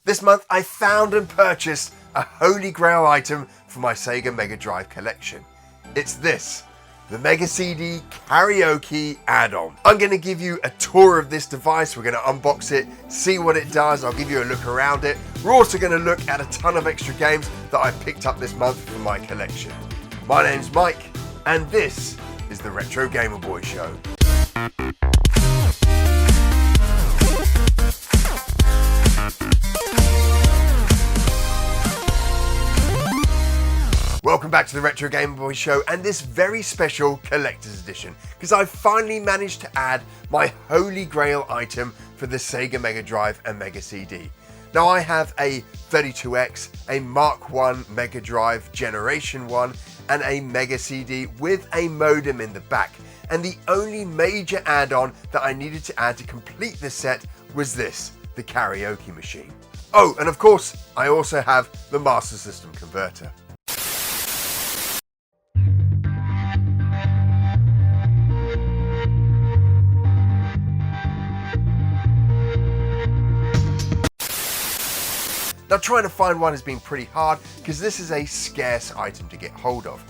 This month I found and purchased a holy grail item for my Sega Mega Drive collection. It's this, the Mega CD Karaoke add-on. I'm going to give you a tour of this device. We're going to unbox it, see what it does. I'll give you a look around it. We're also going to look at a ton of extra games that I picked up this month for my collection. My name's Mike, and this is the Retro Gamer Boy Show. Welcome back to the Retro Gamer Boy Show and this very special collector's edition, because I've finally managed to add my holy grail item for the Sega Mega Drive and Mega CD. Now I have a 32X, a Mark I Mega Drive Generation 1 and a Mega CD with a modem in the back, and the only major add-on that I needed to add to complete the set was this, the karaoke machine. Oh, and of course I also have the Master System converter. Now trying to find one has been pretty hard because this is a scarce item to get hold of.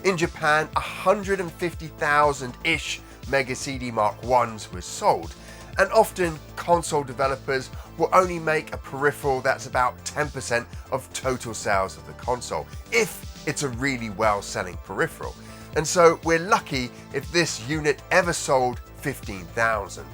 In Japan, 150,000-ish Mega CD Mark I's were sold, and often console developers will only make a peripheral that's about 10% of total sales of the console, if it's a really well-selling peripheral. And so we're lucky if this unit ever sold 15,000.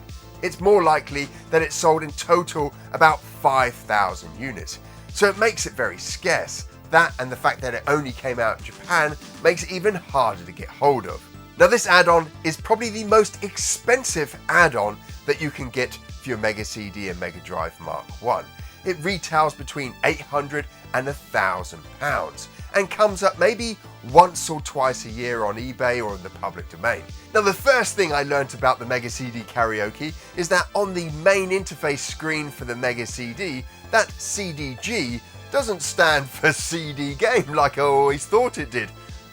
It's more likely that it sold in total about 5,000 units. So it makes it very scarce. That and the fact that it only came out in Japan makes it even harder to get hold of. Now this add-on is probably the most expensive add-on that you can get for your Mega CD and Mega Drive Mark I. It retails between £800 and £1,000 and comes up maybe once or twice a year on eBay or in the public domain. Now the first thing I learnt about the Mega CD Karaoke is that on the main interface screen for the Mega CD, that CDG doesn't stand for CD game like I always thought it did.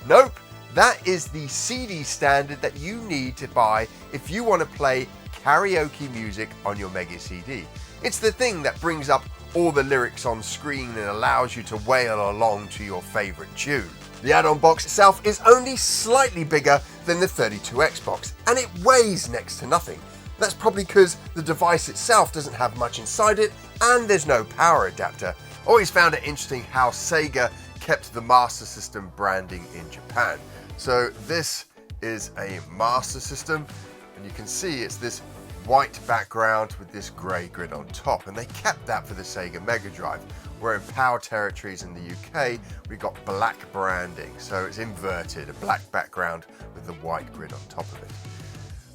Nope, that is the CD standard that you need to buy if you want to play karaoke music on your Mega CD. It's the thing that brings up all the lyrics on screen and allows you to wail along to your favourite tune. The add-on box itself is only slightly bigger than the 32X box, and it weighs next to nothing. That's probably because the device itself doesn't have much inside it and there's no power adapter. Always found it interesting how Sega kept the Master System branding in Japan. So this is a Master System, and you can see it's this white background with this grey grid on top, and they kept that for the Sega Mega Drive, where in PAL territories in the UK we got black branding, so it's inverted, a black background with the white grid on top of it.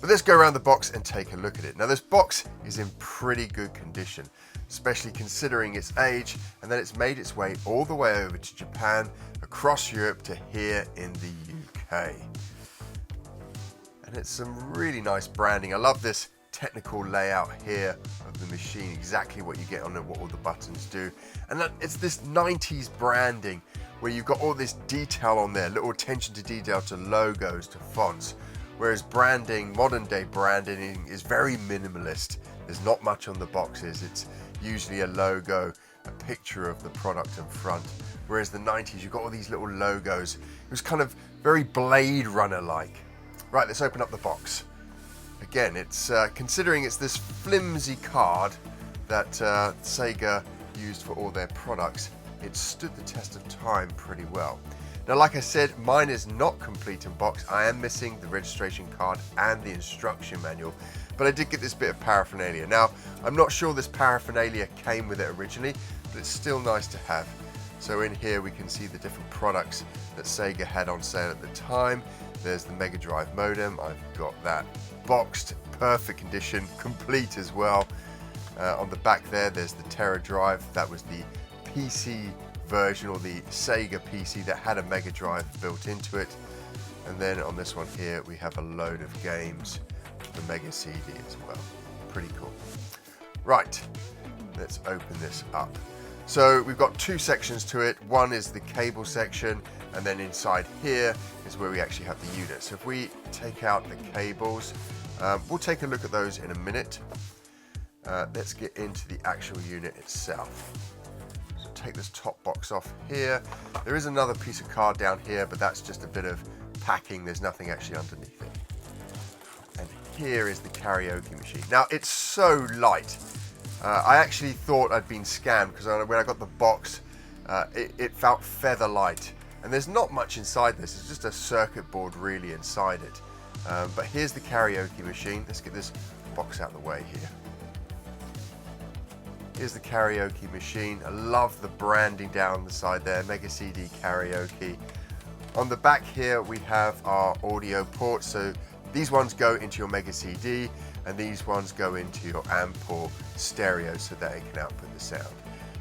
But let's go around the box and take a look at it. Now this box is in pretty good condition, especially considering its age and that it's made its way all the way over to Japan, across Europe to here in the UK. And it's some really nice branding. I love this technical layout here of the machine, exactly what you get on it, what all the buttons do. And it's this 90s branding where you've got all this detail on there, little attention to detail, to logos, to fonts. Whereas branding, modern day branding, is very minimalist. There's not much on the boxes. It's usually a logo, a picture of the product in front. Whereas the 90s, you've got all these little logos. It was kind of very Blade Runner-like. Right, let's open up the box. Again, it's considering it's this flimsy card that Sega used for all their products, it stood the test of time pretty well. Now, like I said, mine is not complete in box. I am missing the registration card and the instruction manual, but I did get this bit of paraphernalia. Now, I'm not sure this paraphernalia came with it originally, but it's still nice to have. So in here we can see the different products that Sega had on sale at the time. There's the Mega Drive modem. I've got that boxed, perfect condition, complete as well. On the back there's the Terra Drive. That was the PC version, or the Sega PC that had a Mega Drive built into it. And then on this one here we have a load of games, the Mega CD as well. Pretty cool. Right, let's open this up. So we've got two sections to it. One is the cable section, and then inside here is where we actually have the unit. So if we take out the cables, we'll take a look at those in a minute. Let's get into the actual unit itself. take this top box off here. There is another piece of card down here, but that's just a bit of packing. There's nothing actually underneath it. And here is the karaoke machine. Now, it's so light. I actually thought I'd been scammed because when I got the box, it felt feather light. And there's not much inside this. It's just a circuit board really inside it. But here's the karaoke machine. Let's get this box out of the way here. Here's the karaoke machine. I love the branding down the side there, Mega CD Karaoke. On the back here we have our audio ports. So these ones go into your Mega CD and these ones go into your amp or stereo so that it can output the sound.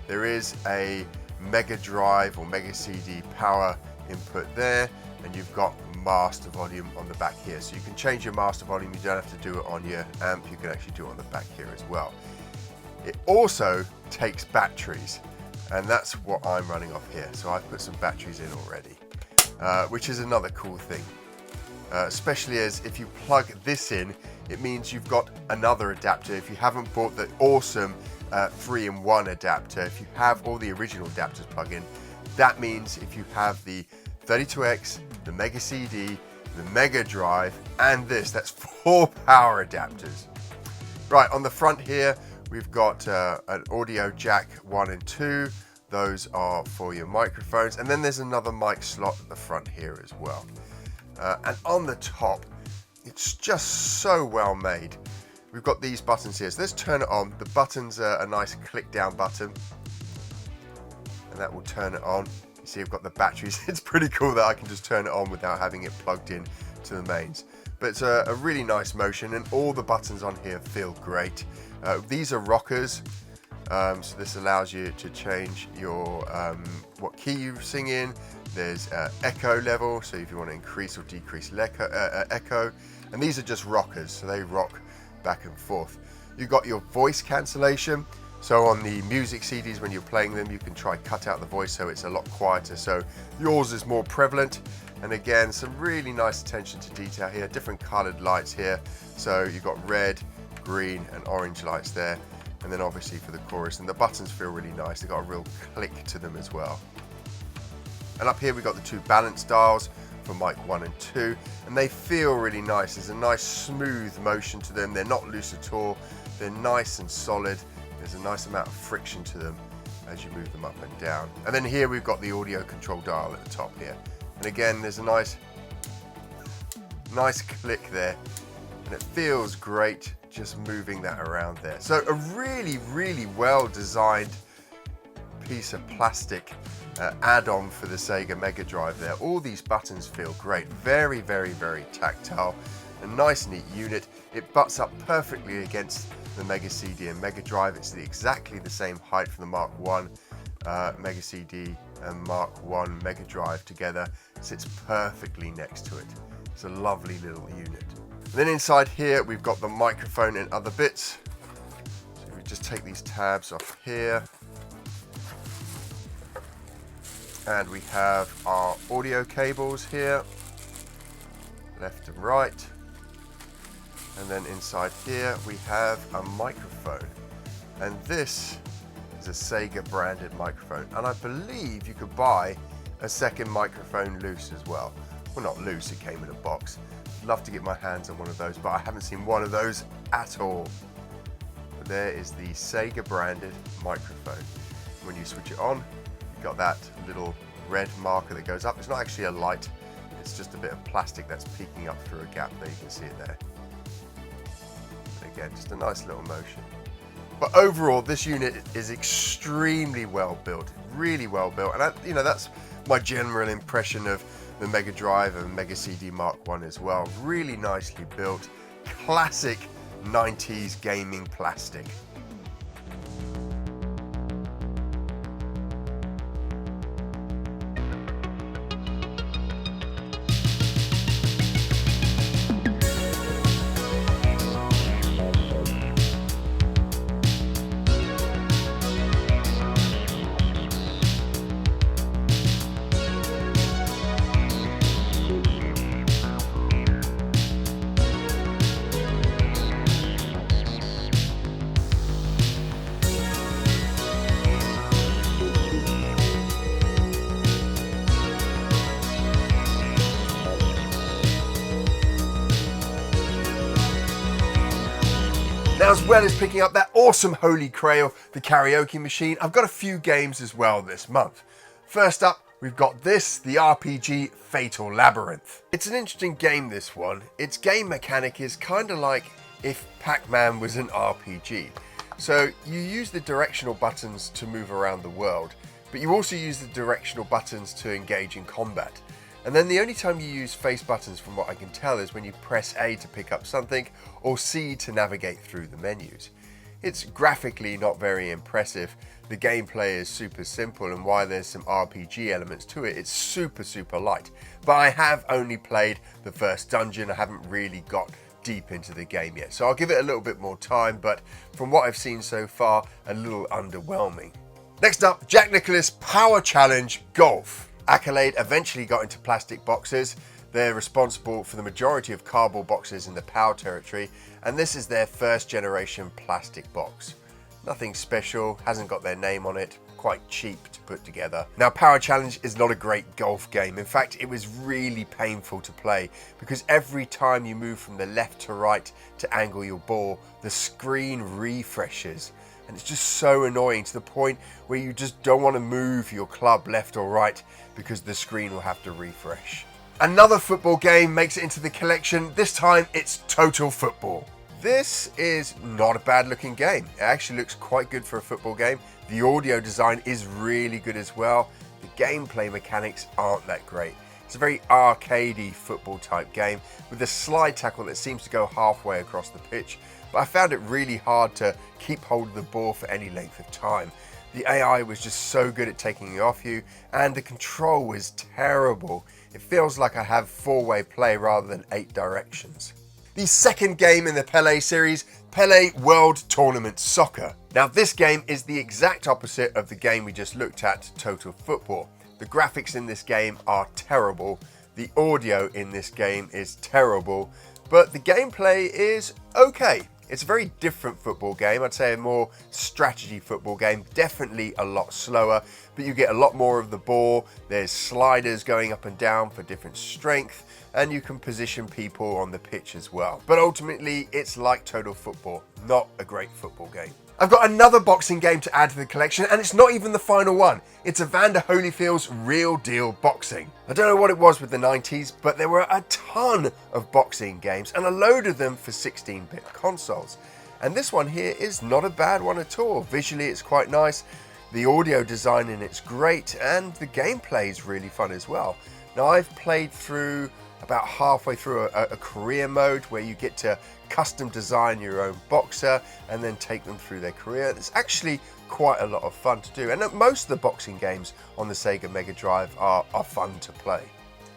There is a Mega Drive or Mega CD power input there, and you've got master volume on the back here. So you can change your master volume. You don't have to do it on your amp. You can actually do it on the back here as well. It also takes batteries, and that's what I'm running off here. So I've put some batteries in already, which is another cool thing. Especially as if you plug this in, it means you've got another adapter. If you haven't bought the awesome 3-in-1 adapter, if you have all the original adapters plug in, that means if you have the 32X, the Mega CD, the Mega Drive, and this, that's 4 power adapters. Right, on the front here, we've got an audio jack 1 and 2. Those are for your microphones. And then there's another mic slot at the front here as well. And on the top, it's just so well made. We've got these buttons here. So let's turn it on. The button's a nice click down button. And that will turn it on. You see I've got the batteries. It's pretty cool that I can just turn it on without having it plugged in to the mains. But it's a really nice motion, and all the buttons on here feel great. These are rockers, so this allows you to change your what key you sing in. There's echo level, so if you want to increase or decrease echo, and these are just rockers, so they rock back and forth. You've got your voice cancellation, so on the music CDs when you're playing them you can try cut out the voice so it's a lot quieter, so yours is more prevalent. And again, some really nice attention to detail here, different colored lights here, so you've got red, green and orange lights there, and then obviously for the chorus, and the buttons feel really nice. They've got a real click to them as well. And up here we've got the 2 balance dials for mic 1 and 2, and they feel really nice. There's a nice smooth motion to them. They're not loose at all. They're nice and solid. There's a nice amount of friction to them as you move them up and down. And then here we've got the audio control dial at the top here. And again, there's a nice click there, and it feels great just moving that around there. So a really, really well designed piece of plastic add-on for the Sega Mega Drive there. All these buttons feel great. Very, very, very tactile. A nice, neat unit. It butts up perfectly against the Mega CD and Mega Drive. It's exactly the same height for the Mark 1 Mega CD and Mark 1 Mega Drive together. Sits perfectly next to it. It's a lovely little unit. And then inside here we've got the microphone and other bits. So we just take these tabs off here. And we have our audio cables here, left and right. And then inside here we have a microphone. And this is a Sega branded microphone. And I believe you could buy a second microphone loose as well. Well, not loose, it came in a box. I'd love to get my hands on one of those, but I haven't seen one of those at all. But there is the Sega branded microphone. When you switch it on, you've got that little red marker that goes up. It's not actually a light, it's just a bit of plastic that's peeking up through a gap there. You can see it there. And again, just a nice little motion. But overall, this unit is extremely well built, really well built. And that's my general impression of the Mega Drive and Mega CD Mark 1 as well. Really nicely built, classic 90s gaming plastic. Now, as well as picking up that awesome holy grail, the karaoke machine, I've got a few games as well this month. First up, we've got this, the RPG 𝗴𝗺𝗶𝗴𝗲. It's an interesting game, this one. Its game mechanic is kind of like if Pac-Man was an RPG. So you use the directional buttons to move around the world, but you also use the directional buttons to engage in combat. And then the only time you use face buttons, from what I can tell, is when you press A to pick up something or C to navigate through the menus. It's graphically not very impressive. The gameplay is super simple, and while there's some RPG elements to it, it's super light. But I have only played the first dungeon. I haven't really got deep into the game yet, so I'll give it a little bit more time, but from what I've seen so far, a little underwhelming. Next up, Jack Nicklaus Power Challenge Golf. Accolade eventually got into plastic boxes. They're responsible for the majority of cardboard boxes in the PAL territory, and this is their first generation plastic box. Nothing special, hasn't got their name on it, quite cheap to put together. Now, Power Challenge is not a great golf game. In fact, it was really painful to play because every time you move from the left to right to angle your ball, the screen refreshes. And it's just so annoying, to the point where you just don't want to move your club left or right because the screen will have to refresh. Another football game makes it into the collection. This time it's Total Football. This is not a bad looking game. It actually looks quite good for a football game. The audio design is really good as well. The gameplay mechanics aren't that great. It's a very arcadey football type game with a slide tackle that seems to go halfway across the pitch, but I found it really hard to keep hold of the ball for any length of time. The AI was just so good at taking it off you, and the control was terrible. It feels like I have 4-way play rather than 8 directions. The second game in the Pele series, Pele World Tournament Soccer. Now, this game is the exact opposite of the game we just looked at, Total Football. The graphics in this game are terrible, the audio in this game is terrible, but the gameplay is okay. It's a very different football game. I'd say a more strategy football game, definitely a lot slower, but you get a lot more of the ball. There's sliders going up and down for different strength, and you can position people on the pitch as well. But ultimately, it's like Total Football, not a great football game. I've got another boxing game to add to the collection, and it's not even the final one. It's Evander Holyfield's Real Deal Boxing. I don't know what it was with the 90s, but there were a ton of boxing games, and a load of them for 16-bit consoles. And this one here is not a bad one at all. Visually, it's quite nice. The audio design in it's great, and the gameplay is really fun as well. Now, I've played through about halfway through a career mode where you get to custom design your own boxer and then take them through their career. It's actually quite a lot of fun to do, and most of the boxing games on the Sega Mega Drive are fun to play.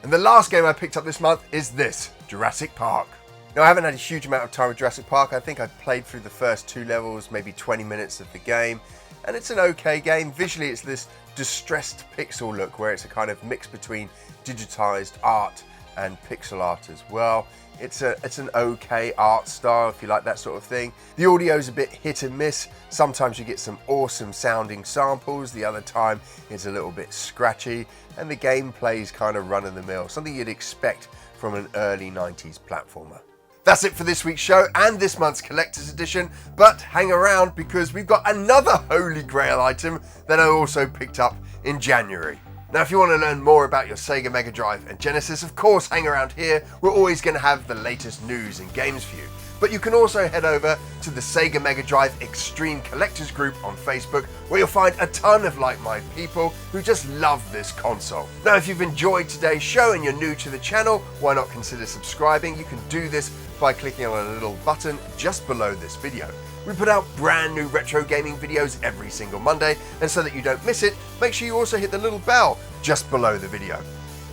And the last game I picked up this month is this, Jurassic Park. Now, I haven't had a huge amount of time with Jurassic Park. I think I've played through the first 2 levels, maybe 20 minutes of the game, and it's an okay game. Visually, it's this distressed pixel look where it's a kind of mix between digitized art and pixel art as well. It's an okay art style if you like that sort of thing. The audio is a bit hit and miss. Sometimes you get some awesome sounding samples, the other time it's a little bit scratchy, and the gameplay is kind of run-of-the-mill, something you'd expect from an early 90s platformer. That's it for this week's show and this month's collector's edition, but hang around because we've got another Holy Grail item that I also picked up in January. Now, if you want to learn more about your Sega Mega Drive and Genesis, of course, hang around here. We're always going to have the latest news and games for you. But you can also head over to the Sega Mega Drive Extreme Collectors group on Facebook, where you'll find a ton of like-minded people who just love this console. Now, if you've enjoyed today's show and you're new to the channel, why not consider subscribing? You can do this by clicking on a little button just below this video. We put out brand new retro gaming videos every single Monday, and so that you don't miss it, make sure you also hit the little bell just below the video.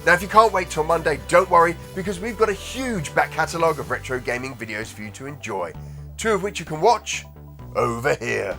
Now, if you can't wait till Monday, don't worry, because we've got a huge back catalogue of retro gaming videos for you to enjoy, 2 of which you can watch over here.